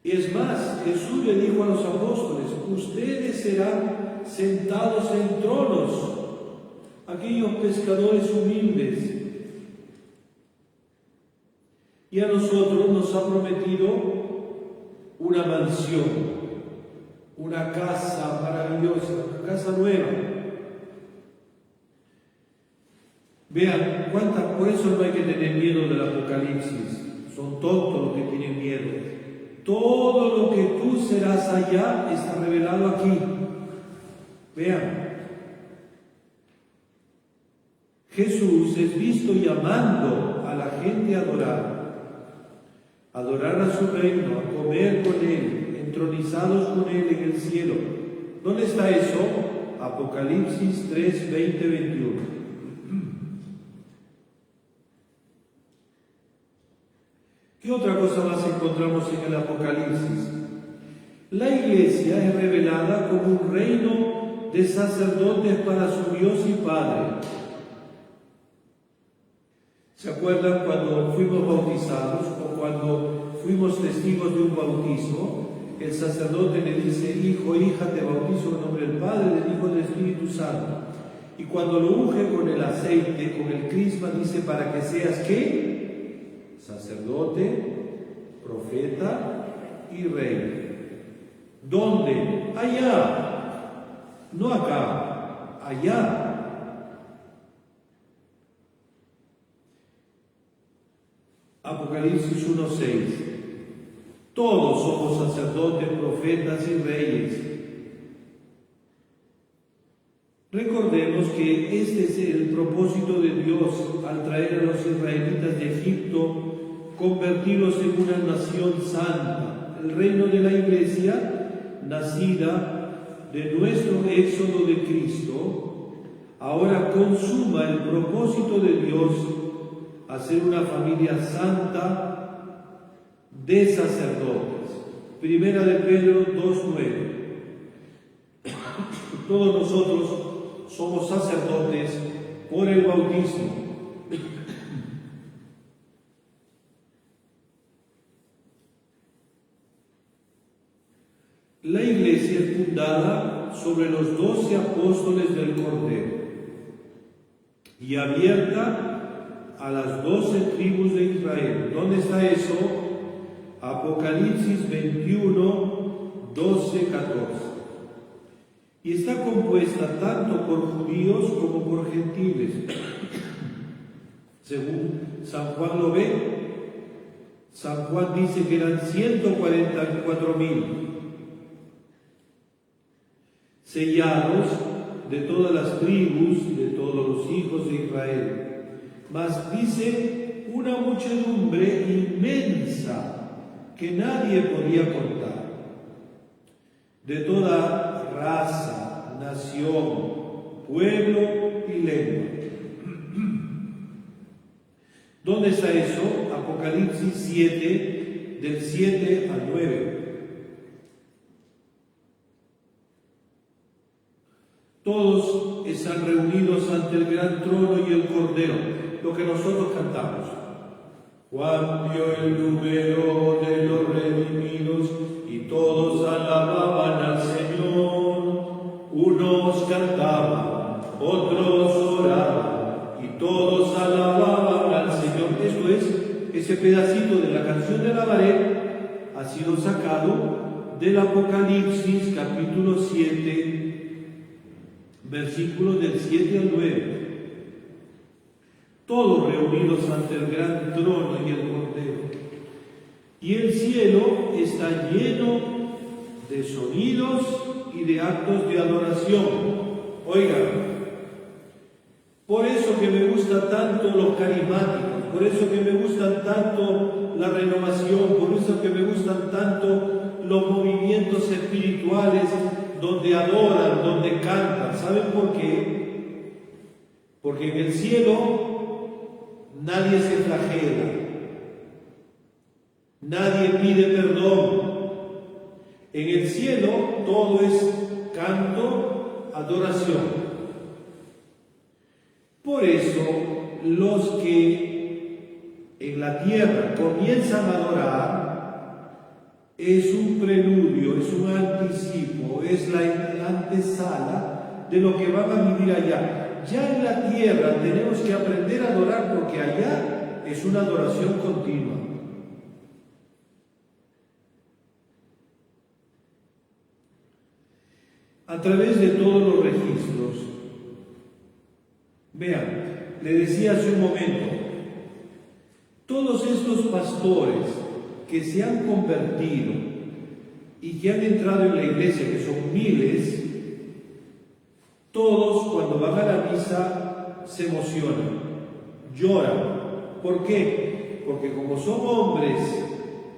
Speaker 1: Y es más, Jesús le dijo a los apóstoles: ustedes serán sentados en tronos, aquellos pescadores humildes. Y a nosotros nos ha prometido una mansión, una casa maravillosa, una casa nueva. Vean, por eso no hay que tener miedo del Apocalipsis. Son tontos los que tienen miedo. Todo lo que tú serás allá está revelado aquí. Vean, Jesús es visto llamando a la gente a adorar a su reino, a comer con Él, entronizados con Él en el cielo. ¿Dónde está eso? Apocalipsis 3, 20, 21. ¿Qué otra cosa más encontramos en el Apocalipsis? La Iglesia es revelada como un reino de sacerdotes para su Dios y Padre. ¿Se acuerdan cuando fuimos bautizados o cuando fuimos testigos de un bautismo? El sacerdote le dice: hijo, hija, te bautizo en nombre del Padre, del Hijo y del Espíritu Santo. Y cuando lo unge con el aceite, con el crisma, dice: para que seas ¿qué? Sacerdote, profeta y rey. ¿Dónde? Allá. No acá, allá. Apocalipsis 1:6. Todos somos sacerdotes, profetas y reyes. Recordemos que este es el propósito de Dios al traer a los israelitas de Egipto, convertirlos en una nación santa, el reino de la Iglesia, nacida de nuestro éxodo de Cristo, ahora consuma el propósito de Dios, hacer una familia santa de sacerdotes. Primera de Pedro 2:9. Todos nosotros somos sacerdotes por el bautismo. La Iglesia es fundada sobre los 12 apóstoles del Cordero y abierta a las 12 tribus de Israel. ¿Dónde está eso? Apocalipsis 21, 12, 14. Y está compuesta tanto por judíos como por gentiles. Según San Juan lo ve, San Juan dice que eran 144,000 sellados de todas las tribus, de todos los hijos de Israel. Mas dice una muchedumbre inmensa que nadie podía contar, de toda raza, nación, pueblo y lengua. ¿Dónde está eso? Apocalipsis 7, del 7 al 9. Todos están reunidos ante el gran trono y el Cordero, lo que nosotros cantamos. Juan vio el número de los redimidos y todos alababan al Señor. Unos cantaban, otros oraban y todos alababan al Señor. Esto es, ese pedacito de la canción de Alabaré ha sido sacado del Apocalipsis capítulo 7, versículos del 7 al 9. Todos reunidos ante el gran trono y el Cordero. Y el cielo está lleno de sonidos y de actos de adoración. Oigan, por eso que me gustan tanto los carismáticos, por eso que me gustan tanto la renovación, por eso que me gustan tanto los movimientos espirituales donde adoran, donde cantan. ¿Saben por qué? Porque en el cielo nadie se flagela, nadie pide perdón. En el cielo todo es canto, adoración. Por eso los que en la tierra comienzan a adorar es un preludio, es un anticipo, es la antesala de lo que van a vivir allá. Ya en la tierra tenemos que aprender a adorar porque allá es una adoración continua. A través de todos los registros, vean, le decía hace un momento, todos estos pastores que se han convertido y que han entrado en la iglesia, que son miles, todos cuando van a la misa se emocionan, lloran. ¿Por qué? Porque como son hombres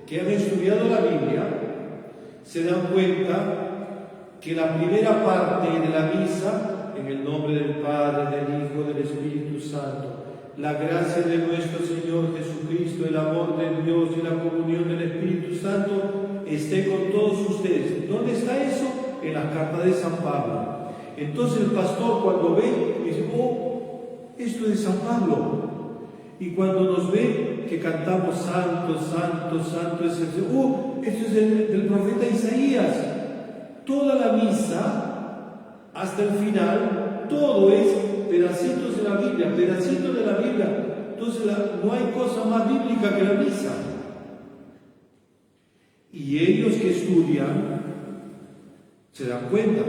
Speaker 1: que han estudiado la Biblia, se dan cuenta que la primera parte de la misa, en el nombre del Padre, del Hijo, del Espíritu Santo, la gracia de nuestro Señor Jesucristo, el amor de Dios y la comunión del Espíritu Santo esté con todos ustedes. ¿Dónde está eso? En la carta de San Pablo. Entonces el pastor cuando ve, dice, oh, esto es San Pablo. Y cuando nos ve que cantamos santo, santo, santo, es el Señor, oh, esto es del profeta Isaías. Toda la misa, hasta el final, todo es pedacitos de la Biblia, pedacitos de la Biblia. Entonces no hay cosa más bíblica que la misa. Y ellos que estudian se dan cuenta.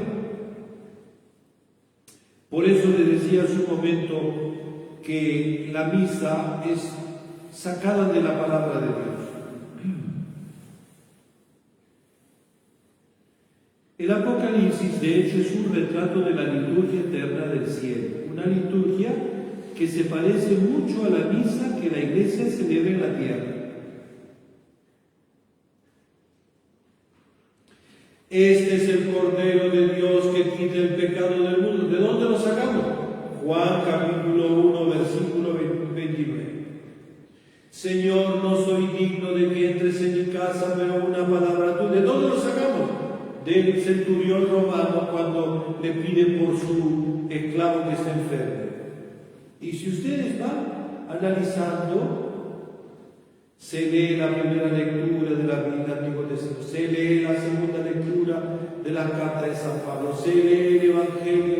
Speaker 1: Por eso les decía hace un momento que la misa es sacada de la palabra de Dios. El Apocalipsis, de hecho, es un retrato de la liturgia eterna del cielo, una liturgia que se parece mucho a la misa que la Iglesia celebra en la tierra. Este es el Cordero de Dios que quita el pecado del mundo. ¿De dónde lo sacamos? Juan capítulo 1, versículo 29. Señor, no soy digno de que entres en mi casa, pero una palabra tuya. ¿De dónde lo sacamos? Del centurión romano cuando le pide por su esclavo que está enfermo. Y si ustedes van analizando, se lee la primera lectura de la Biblia del Antiguo Testamento, se lee la segunda lectura de la carta de San Pablo, se lee el Evangelio.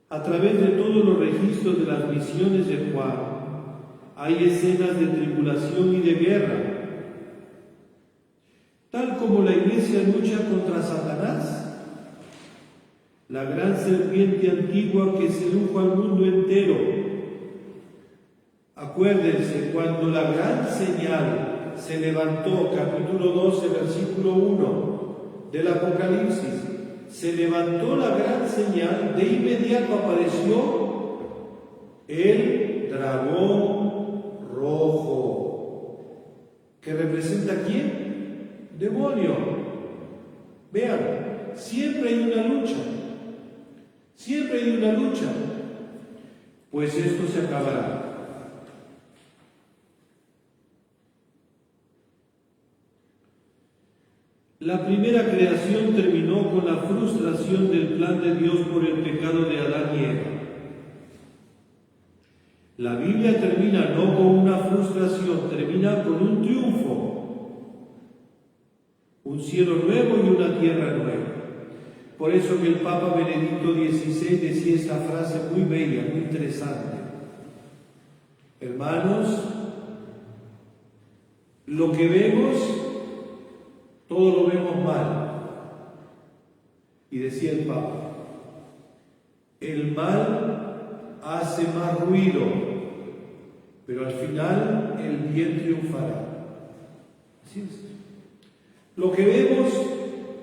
Speaker 1: A través de todos los registros de las visiones de Juan, hay escenas de tribulación y de guerra. Tal como la Iglesia lucha contra Satanás, la gran serpiente antigua que sedujo al mundo entero. Acuérdense, cuando la gran señal se levantó, capítulo 12, versículo 1 del Apocalipsis, se levantó la gran señal, de inmediato apareció el dragón rojo. ¿Que representa a quién? Demonio. Vean, siempre hay una lucha. Siempre hay una lucha. Pues esto se acabará. La primera creación terminó con la frustración del plan de Dios por el pecado de Adán y Eva. La Biblia termina no con una frustración, termina con un triunfo. Un cielo nuevo y una tierra nueva. Por eso que el Papa Benedicto XVI decía esta frase muy bella, muy interesante. Hermanos, lo que vemos, todo lo vemos mal. Y decía el Papa, el mal hace más ruido, pero al final el bien triunfará. Así es. Lo que vemos,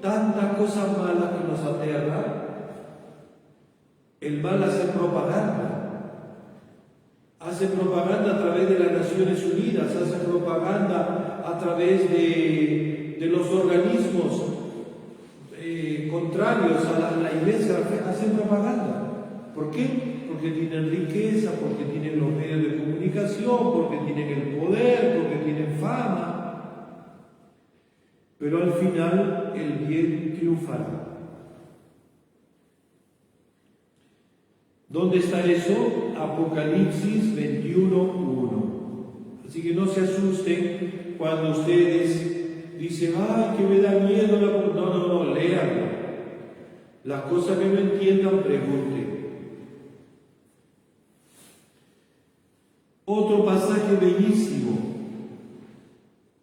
Speaker 1: tantas cosas malas que nos aterran, el mal hace propaganda. Hace propaganda a través de las Naciones Unidas, hace propaganda a través de los organismos contrarios a la Iglesia, hacen propaganda. ¿Por qué? Porque tienen riqueza, porque tienen los medios de comunicación, porque tienen el poder, porque tienen fama. Pero al final el bien triunfará. ¿Dónde está eso? Apocalipsis 21:1. Así que no se asusten cuando ustedes dicen, ay, que me da miedo la... No, léanlo. Las cosas que no entiendan, pregunten. Otro pasaje bellísimo.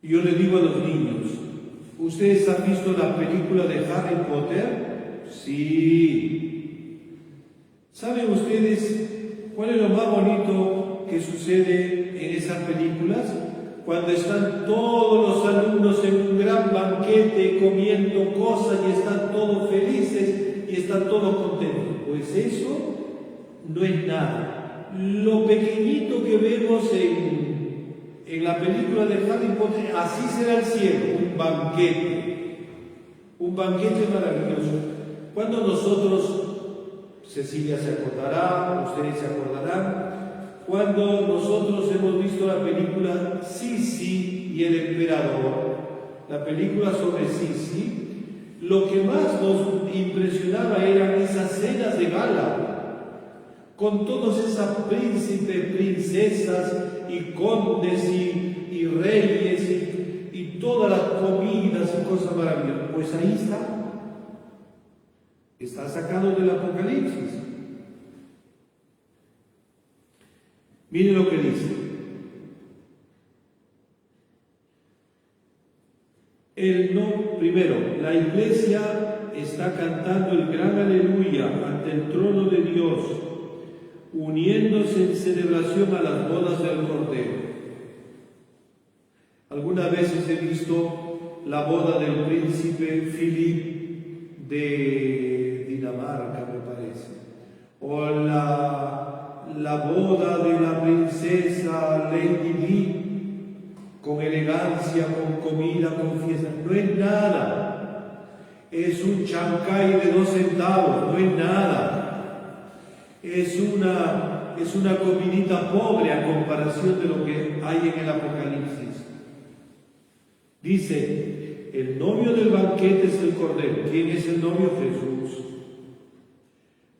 Speaker 1: Yo le digo a los niños, ¿ustedes han visto la película de Harry Potter? Sí. ¿Saben ustedes cuál es lo más bonito que sucede en esas películas? Cuando están todos los alumnos en un gran banquete comiendo cosas y están todos felices y están todos contentos. Pues eso no es nada. Lo pequeñito que vemos en la película de Harry Potter, así será el cielo, un banquete maravilloso. Cuando nosotros, Cecilia se acordará, ustedes se acordarán, cuando nosotros hemos visto la película Sisi y el emperador, la película sobre Sisi, lo que más nos impresionaba eran esas cenas de gala, con todos esos príncipes, princesas y condes y reyes y todas las comidas y cosas maravillosas. Pues ahí está sacado del Apocalipsis. Miren lo que dice. Primero, la Iglesia está cantando el gran aleluya ante el trono de Dios, uniéndose en celebración a las bodas del Cordero. algunas veces he visto la boda del príncipe Philip de Dinamarca, me parece, o la boda de la princesa Lady Di, con elegancia, con comida, con fiesta. No es nada. Es un chancay de 2 centavos, no es nada. Es una comidita pobre a comparación de lo que hay en el Apocalipsis. Dice, el novio del banquete es el Cordero. ¿Quién es el novio? Jesús.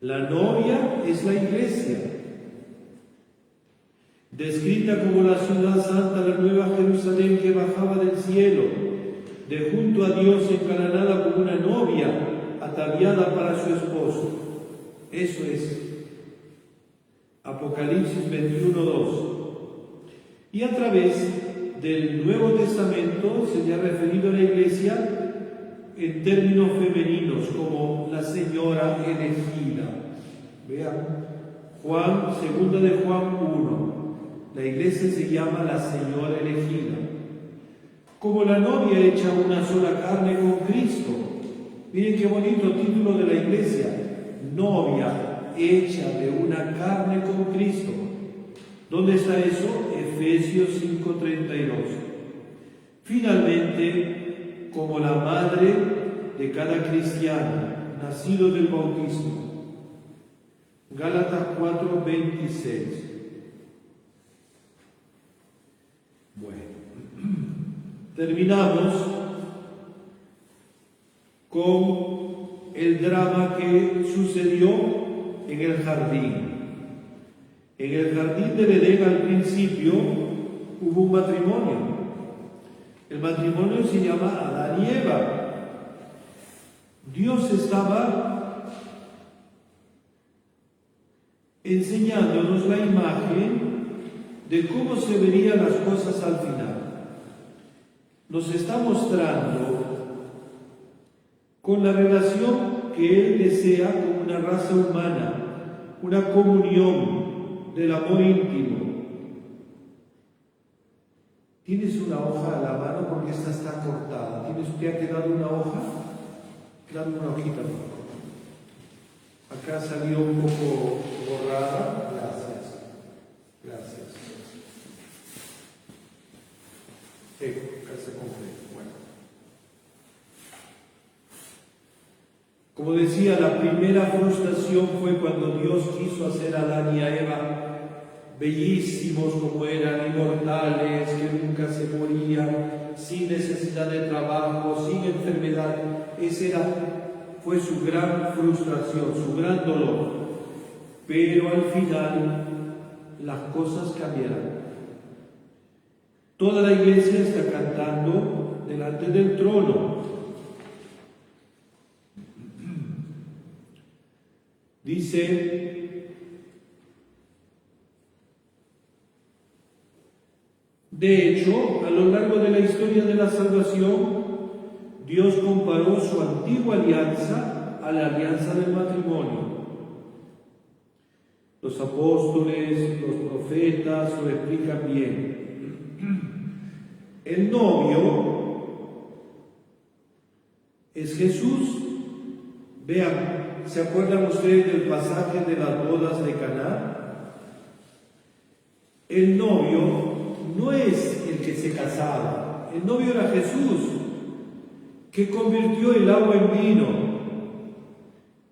Speaker 1: La novia es la iglesia, descrita como la ciudad santa, la nueva Jerusalén que bajaba del cielo, de junto a Dios, engalanada como una novia ataviada para su esposo. Eso es Apocalipsis 21:2. Y a través del Nuevo Testamento se le ha referido a la iglesia en términos femeninos como la señora elegida. Vean, segunda de Juan 1, la iglesia se llama la señora elegida. Como la novia hecha una sola carne con Cristo. Miren qué bonito título de la iglesia, novia hecha de una carne con Cristo. ¿Dónde está eso? Efesios 5:32. Finalmente, como la madre de cada cristiano nacido del bautismo. Gálatas 4:26. Bueno, terminamos con el drama que sucedió en el jardín. En el jardín del Edén al principio hubo un matrimonio. El matrimonio se llama Adán y Eva. Dios estaba enseñándonos la imagen de cómo se verían las cosas al final. Nos está mostrando con la relación que Él desea con una raza humana, una comunión del amor íntimo. ¿Tienes una hoja a la mano? Porque esta está cortada. ¿Te ha quedado una hoja? Dame una hojita. Acá salió un poco borrada. Gracias. Gracias. Acá se completa. Bueno. Como decía, la primera frustración fue cuando Dios quiso hacer a Adán y a Eva bellísimos como eran, inmortales, que nunca se morían, sin necesidad de trabajo, sin enfermedad. Fue su gran frustración, su gran dolor. Pero al final las cosas cambiaron. Toda la iglesia está cantando delante del trono. Dice, de hecho, a lo largo de la historia de la salvación, Dios comparó su antigua alianza a la alianza del matrimonio. Los apóstoles, los profetas lo explican bien. El novio es Jesús. Vean, ¿se acuerdan ustedes del pasaje de las bodas de Caná? El novio no es el que se casaba. El novio era Jesús, que convirtió el agua en vino,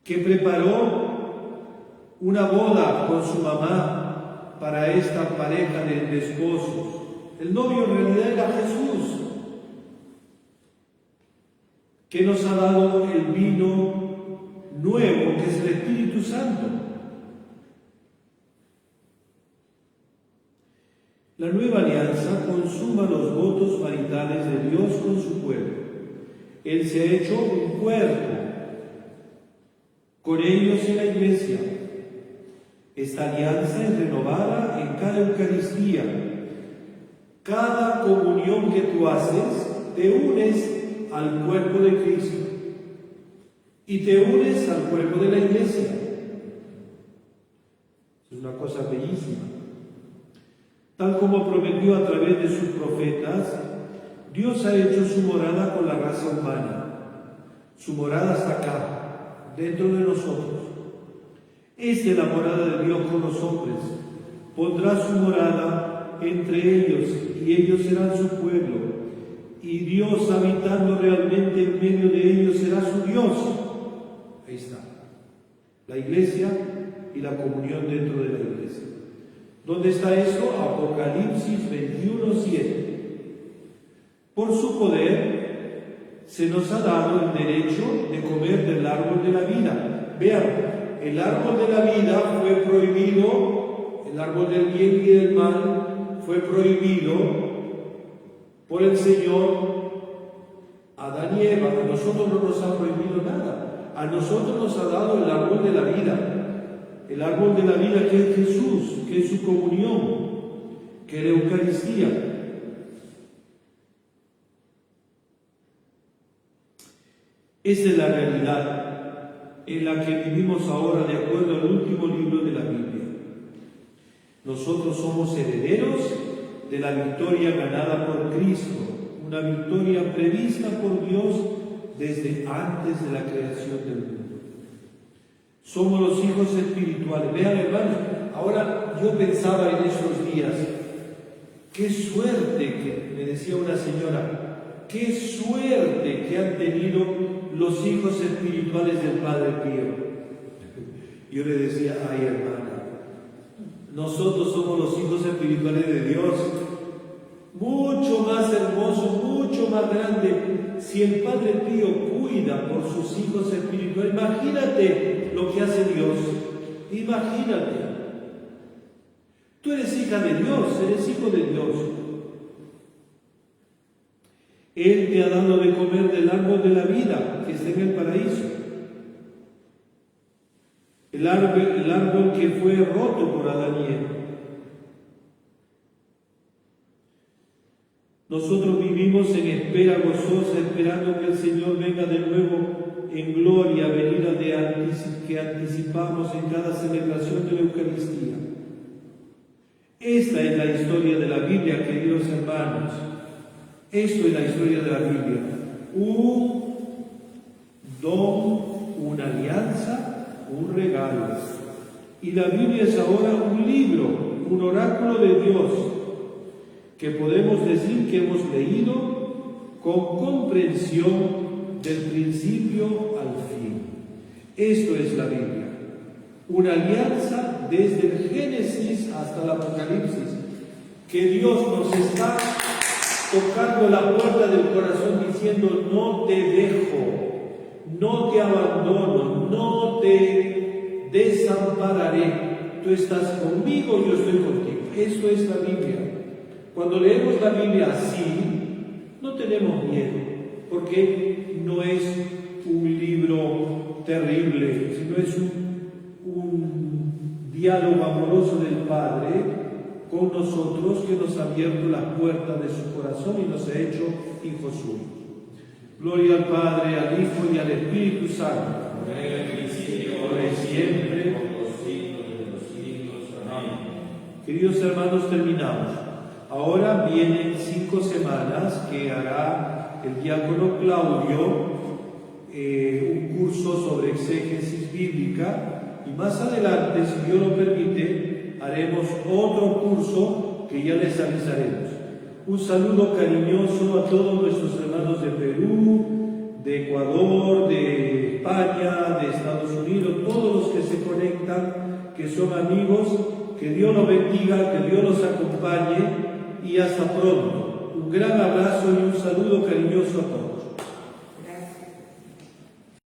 Speaker 1: que preparó una boda con su mamá para esta pareja de esposos. El novio en realidad era Jesús, que nos ha dado el vino nuevo, que es el Espíritu Santo. La nueva alianza consuma los votos maritales de Dios con su pueblo. Él se ha hecho un cuerpo con ellos en la iglesia. Esta alianza es renovada en cada Eucaristía. Cada comunión que tú haces, te unes al cuerpo de Cristo y te unes al cuerpo de la iglesia. Es una cosa bellísima. Tal como prometió a través de sus profetas, Dios ha hecho su morada con la raza humana. Su morada está acá, dentro de nosotros. Esta es la morada de Dios con los hombres. Pondrá su morada entre ellos, y ellos serán su pueblo. Y Dios, habitando realmente en medio de ellos, será su Dios. Ahí está. La iglesia y la comunión dentro de la iglesia. ¿Dónde está esto? Apocalipsis 21:7. Por su poder se nos ha dado el derecho de comer del árbol de la vida. Vean, el árbol de la vida fue prohibido, el árbol del bien y del mal fue prohibido por el Señor a Adán y Eva. A nosotros no nos ha prohibido nada. A nosotros nos ha dado el árbol de la vida. El árbol de la vida que es Jesús, que es su comunión, que es la Eucaristía. Esa es la realidad en la que vivimos ahora de acuerdo al último libro de la Biblia. Nosotros somos herederos de la victoria ganada por Cristo, una victoria prevista por Dios desde antes de la creación del mundo. Somos los hijos espirituales. Vean, hermanos, ahora yo pensaba en esos días, qué suerte que, me decía una señora, qué suerte que han tenido los hijos espirituales del Padre Pío. Yo le decía, ay hermana, nosotros somos los hijos espirituales de Dios, mucho más hermoso, mucho más grande. Si el Padre Pío cuida por sus hijos espirituales, imagínate lo que hace Dios, imagínate. Tú eres hija de Dios, eres hijo de Dios. Él te ha dado de comer del árbol de la vida que está en el paraíso. El árbol que fue roto por Adán y Eva. Nosotros vivimos en espera gozosa, esperando que el Señor venga de nuevo en gloria, venida que anticipamos en cada celebración de la Eucaristía. Esta es la historia de la Biblia, queridos hermanos. Esto es la historia de la Biblia. Un don, una alianza, un regalo. Y la Biblia es ahora un libro, un oráculo de Dios, que podemos decir que hemos leído con comprensión del principio al fin. Esto es la Biblia. Una alianza desde el Génesis hasta el Apocalipsis, que Dios nos está tocando la puerta del corazón diciendo, no te dejo, no te abandono, no te desampararé, tú estás conmigo, yo estoy contigo. Esto es la Biblia. Cuando leemos la Biblia así, no tenemos miedo, porque no es un libro terrible, sino es un diálogo amoroso del Padre con nosotros, que nos ha abierto la puerta de su corazón y nos ha hecho hijos suyos. Gloria al Padre, al Hijo y al Espíritu Santo. Ahora y siempre, por los siglos de los siglos. Amén. Queridos hermanos, terminamos. Ahora vienen 5 semanas que hará el diácono Claudio, un curso sobre exégesis bíblica, y más adelante, si Dios lo permite, haremos otro curso que ya les avisaremos. Un saludo cariñoso a todos nuestros hermanos de Perú, de Ecuador, de España, de Estados Unidos, todos los que se conectan, que son amigos. Que Dios los bendiga, que Dios los acompañe y hasta pronto. Un gran abrazo y un saludo cariñoso a todos.